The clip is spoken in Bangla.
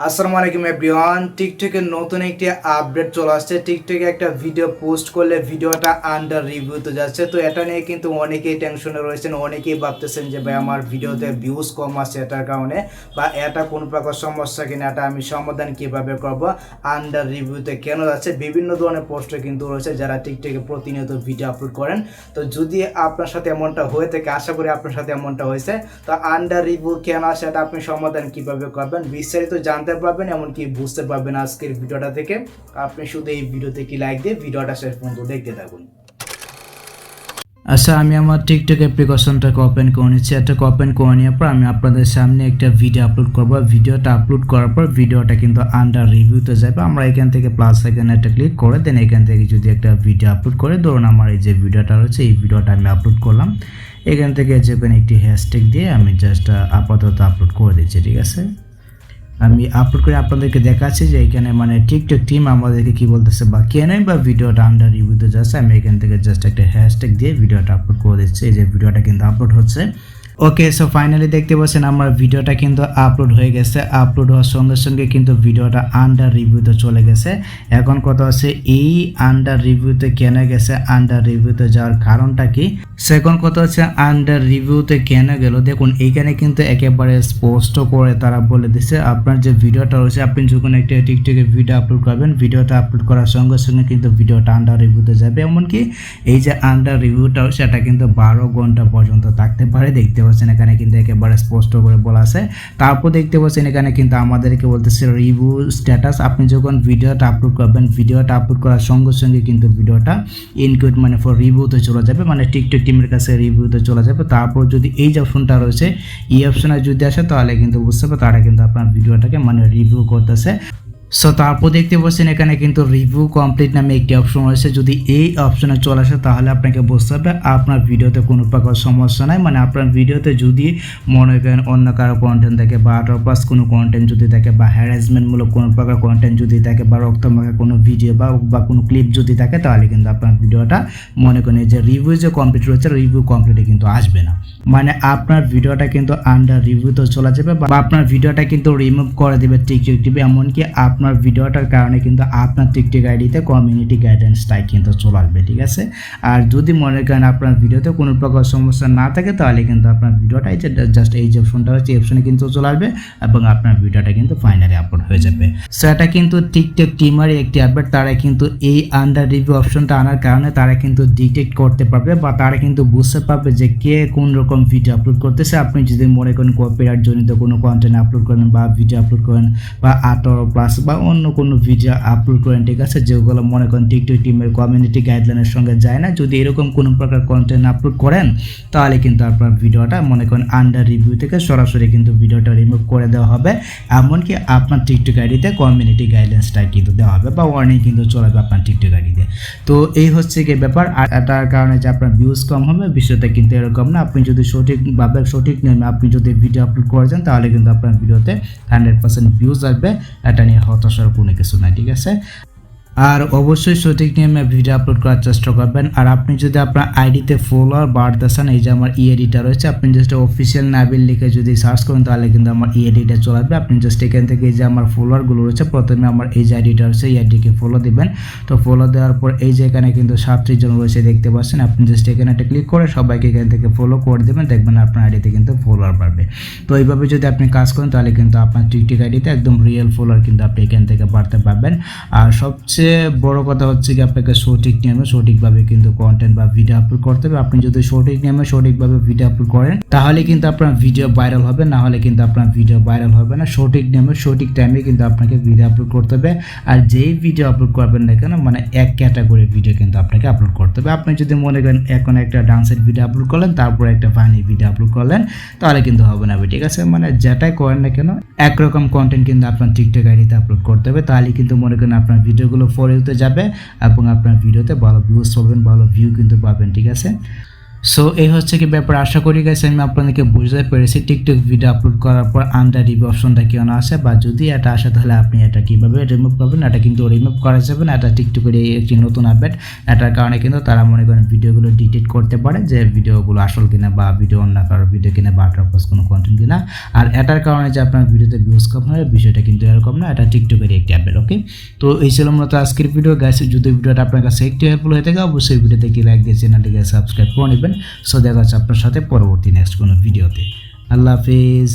আসসালামু আলাইকুম এভরিওয়ান। টিকটকের নতুন একটি আপডেট চলে আসছে। টিকটকে একটা ভিডিও পোস্ট করলে ভিডিওটা আন্ডার রিভিউতে যাচ্ছে। তো এটা নিয়ে কিন্তু অনেকেই টেনশনে রয়েছেন, অনেকেই ভাবতেছেন যে ভাই আমার ভিডিওতে ভিউজ কম আসছে এটার কারণে, বা এটা কোন প্রকার সমস্যা কিনা, এটা আমি সমাধান কিভাবে করব, আন্ডার রিভিউতে কেন যাচ্ছে। বিভিন্ন ধরনের পোস্ট কিন্তু রয়েছে যারা টিকটকে প্রতিনিয়ত ভিডিও আপলোড করেন। তো যদি আপনার সাথে এমনটা হয়ে থাকে, আশা করি আপনার সাথে এমনটা হয়েছে, তো আন্ডার রিভিউ কেন আসে এটা আপনি সমাধান কিভাবে করবেন বিস্তারিত জানতে পারবেন, এমনকি বুঝতে পারবেন আজকের ভিডিওটা থেকে। আপনি শুধু এই ভিডিওতে কি লাইক দিয়ে ভিডিওটা শেষ পর্যন্ত দেখতে থাকুন। আচ্ছা, আমি আমার টিকটক অ্যাপ্লিকেশনটাকে ওপেন করে নিচ্ছি। এটাকে ওপেন করে নেওয়ার পর আমি আপনাদের সামনে একটা ভিডিও আপলোড করব। ভিডিওটা আপলোড করার পর ভিডিওটা কিন্তু আন্ডার রিভিউতে যাবে। আমরা এখান থেকে প্লাস আইকনে একটা ক্লিক করে দেন, এখান থেকে যদি একটা ভিডিও আপলোড করে, ধরুন আমার এই যে ভিডিওটা রয়েছে এই ভিডিওটা আমি আপলোড করলাম। এখান থেকে যে কোনো একটি হ্যাশট্যাগ দিয়ে আমি জাস্ট আপাতত আপলোড করে দিচ্ছি। ঠিক আছে, আমি আপলোড করে আপনাদেরকে দেখাচ্ছি যে এখানে মানে টিকটক টিম আমাদেরকে কি বলতেছে বা কেনই বা ভিডিওটা আন্ডার রিভিউতে যাচ্ছে। আমি এখান থেকে জাস্ট একটা হ্যাশট্যাগ দিয়ে ভিডিওটা আপলোড করে দিচ্ছি। এই যে ভিডিওটা কিন্তু আপলোড হচ্ছে। ওকে, সো ফাইনালি দেখতে পাচ্ছেন আমার ভিডিওটা কিন্তু আপলোড হয়ে গেছে। আপলোড হওয়ার সঙ্গে সঙ্গে কিন্তু ভিডিওটা আন্ডার রিভিউতে চলে গেছে। এখন কথা হচ্ছে এই আন্ডার রিভিউতে কেন গেছে, আন্ডার রিভিউতে যাওয়ার কারণটা কি। সেকেন্ড কথা হচ্ছে আন্ডার রিভিউতে কেন গেল। দেখুন এইখানে কিন্তু একেবারে স্পষ্ট করে তারা বলে দিচ্ছে আপনার যে ভিডিওটা রয়েছে, আপনি যখন একটা টিকটকে ভিডিও আপলোড করবেন, ভিডিওটা আপলোড করার সঙ্গে সঙ্গে কিন্তু ভিডিওটা আন্ডার রিভিউতে যাবে। এমনকি এই যে আন্ডার রিভিউটা সেটা কিন্তু 12 ঘন্টা পর্যন্ত থাকতে পারে। দেখতে এখানে কিন্তু একেবারে স্পষ্ট করে বলা আছে। তারপর দেখতে পাচ্ছেন এখানে কিন্তু আমাদেরকে বলতেছে রিভিউ স্ট্যাটাস। আপনি যখন ভিডিওটা আপলোড করবেন, ভিডিওটা আপলোড করার সঙ্গে সঙ্গে কিন্তু ভিডিওটা ইনকুইড মানে ফর রিভিউতে চলে যাবে, মানে টিকটক টিমের কাছে রিভিউতে চলে যাবে। তারপর যদি এই যে অপশনটা রয়েছে এই অপশনে যদি আসে তাহলে কিন্তু বুঝতে হবে তারা কিন্তু আপনার ভিডিওটাকে মানে রিভিউ করতেছে। সো তারপর দেখতে পাচ্ছেন এখানে কিন্তু রিভিউ কমপ্লিট নামে একটি অপশন রয়েছে। যদি এই অপশনে চলে আসে তাহলে আপনাকে বুঝতে হবে আপনার ভিডিওতে কোনো প্রকার সমস্যা নাই। মানে আপনার ভিডিওতে যদি মনে করেন অন্য কারো কন্টেন্ট থাকে বা আদারপাস কোনো কন্টেন্ট যদি থাকে বা হ্যারাসমেন্টমূলক কোনো প্রকার কন্টেন্ট যদি থাকে বা রক্তমাখা কোনো ভিডিও বা কোনো ক্লিপ যদি থাকে তাহলে কিন্তু আপনার ভিডিওটা মনে করেন যে রিভিউ যে কমপ্লিট রয়েছে রিভিউ কমপ্লিটে কিন্তু আসবে না। মানে আপনার ভিডিওটা কিন্তু আন্ডার রিভিউতে চলে যাবে বা আপনার ভিডিওটা কিন্তু রিমুভ করে দেবে টিকটক টিভি। এমনকি আপনার ভিডিওটার কারণে কিন্তু আপনার টিকটক আইডিতে কমিউনিটি গাইডলাইন স্ট্রাইক কিন্তু চলে আসবে। ঠিক আছে, আর যদি মনে করেন আপনার ভিডিওতে কোনো প্রকার সমস্যা না থাকে তাহলে কিন্তু আপনার ভিডিওটা এই যে জাস্ট এই যে অপশনটা হচ্ছে এই অপশনে কিন্তু চলে আসবে এবং আপনার ভিডিওটা কিন্তু ফাইনালি আপলোড হয়ে যাবে। সো এটা কিন্তু টিকটক টিমারই একটি আপডেট। তারা কিন্তু এই আন্ডার রিভিউ অপশনটা আনার কারণে তারা কিন্তু ডিটেক্ট করতে পারবে বা তারা কিন্তু বুঝতে পারবে যে কে কোন রকম ভিডিও আপলোড করতেছে। আপনি যদি মনে করেন কপিরাইট জনিত কোনো কন্টেন্ট আপলোড করেন বা ভিডিও আপলোড করেন বা 18+ বা অন্য কোনো ভিডিও আপলোড করেন, ঠিক আছে, যেগুলো মনে করেন টিকটক টিমের কমিউনিটি গাইডলাইনের সঙ্গে যায় না, যদি এরকম কোনো প্রকার কন্টেন্ট আপলোড করেন তাহলে কিন্তু আপনার ভিডিওটা মনে করেন আন্ডার রিভিউ থেকে সরাসরি কিন্তু ভিডিওটা রিমুভ করে দেওয়া হবে। এমনকি আপনার টিকটক আইডিতে কমিউনিটি গাইডলাইন্সটা কিন্তু দেওয়া হবে বা ওয়ার্নিং কিন্তু চলে যাবে আপনার টিকটক আইডিতে। তো এই হচ্ছে কি ব্যাপার। আর এটার কারণে যে আপনার ভিউজ কম হবে বিষয়টা কিন্তু এরকম না। আপনি যদি সঠিকভাবে সঠিক নিয়মে আপনি যদি ভিডিও আপলোড করেছেন তাহলে কিন্তু আপনার ভিডিওতে 100% ভিউজ আসবে। এটা নিয়ে হতাশার কোনো কিছু নাই। ঠিক আছে, আর অবশ্যই সঠিক নিয়মে ভিডিও আপলোড করার চেষ্টা করবেন। আর আপনি যদি আপনার আইডিতে ফলোয়ার বাড়তে চান, এই যে আমার এডিটর রয়েছে, আপনি জাস্ট অফিসিয়াল নাবিল লিখে যদি সার্চ করেন তাহলে কিন্তু আমার এডিটর চলে আসবে। আপনি জাস্ট এখান থেকে এই যে আমার ফলোয়ারগুলো রয়েছে, প্রথমে আমার এই যে আইডিটা রয়েছে এই আইডিকে ফলো দিবেন। তো ফলো দেওয়ার পর এই যে এখানে কিন্তু 37 জন রয়েছে দেখতে পাচ্ছেন। আপনি জাস্ট এখানে একটা ক্লিক করে সবাইকে এখান থেকে ফলো করে দেবেন, দেখবেন আপনার আইডিতে কিন্তু ফলোয়ার বাড়বে। তো এইভাবে যদি আপনি কাজ করেন তাহলে কিন্তু আপনার টিকটক আইডিতে একদম রিয়েল ফলোয়ার কিন্তু আপনি এখান থেকে বাড়তে পারবেন। আর সবচেয়ে বড় কথা হচ্ছে কি আপনাকে সঠিক নিয়মে সঠিকভাবে কিন্তু কন্টেন্ট বা ভিডিও আপলোড করতে হবে। আপনি যদি সঠিক নিয়মে সঠিকভাবে ভিডিও আপলোড করেন তাহলে কিন্তু আপনার ভিডিও ভাইরাল হবে, না হলে কিন্তু আপনার ভিডিও ভাইরাল হবে না। সঠিক নিয়মে সঠিক টাইমে কিন্তু আপনাকে ভিডিও আপলোড করতে হবে। আর যেই ভিডিও আপলোড করবেন না কেন মানে এক ক্যাটাগরির ভিডিও কিন্তু আপনাকে আপলোড করতে হবে। আপনি যদি মনে করেন এখন একটা ডান্সের ভিডিও আপলোড করলেন, তারপর একটা ফানি ভিডিও আপলোড করলেন, তাহলে কিন্তু হবে না। ঠিক আছে, মানে যেটাই করেন না কেন একরকম কন্টেন্ট কিন্তু আপনার টিকটক আইডিতে আপলোড করতে হবে। তাহলে কিন্তু মনে করেন আপনার ভিডিওগুলো ফর ইউতে যাবে এবং আপনার ভিডিওতে ভালো ভিউজ পাবেন, ভালো ভিউ কিন্তু পাবেন। ঠিক আছে, সো এই হচ্ছে কি ব্যাপার। আশা করি গাইস আমি আপনাদেরকে বুঝতে পেরেছি টিকটক ভিডিও আপলোড করার পর আন্ডার রিভিউ অপশনটা কেন আসে, বা যদি এটা আসে তাহলে আপনি এটা কিভাবে রিমুভ করবেন। এটা কিন্তু রিমুভ করা যাবে না, এটা টিকটকের একটি নতুন আপডেট। এটার কারণে কিন্তু তারা মনে করেন ভিডিওগুলো ডিলিট করতে পারে, যে ভিডিওগুলো আসল কিনা বা ভিডিও অন্য কারো ভিডিও কিনা বা আদারওয়াইজ কোনো কন্টেন্ট কিনা। আর এটার কারণে যে আপনার ভিডিওতে ভিউজ কম হয়, বিষয়টা কিন্তু এরকম না, এটা টিকটকের একটি আপডেট। ওকে, তো এই ছিল মূলত আজকের ভিডিও গাইস। যদি ভিডিওটা আপনার কাছে একটু হেল্পফুল হয়ে থাকে অবশ্যই ভিডিওতে কি লাইক দিয়ে চ্যানেলটিকে সাবস্ক্রাইব করে নেবেন। সো দেখা হচ্ছে আপনার সাথে পরবর্তী নেক্সট কোনো ভিডিওতে। আল্লাহ হাফেজ।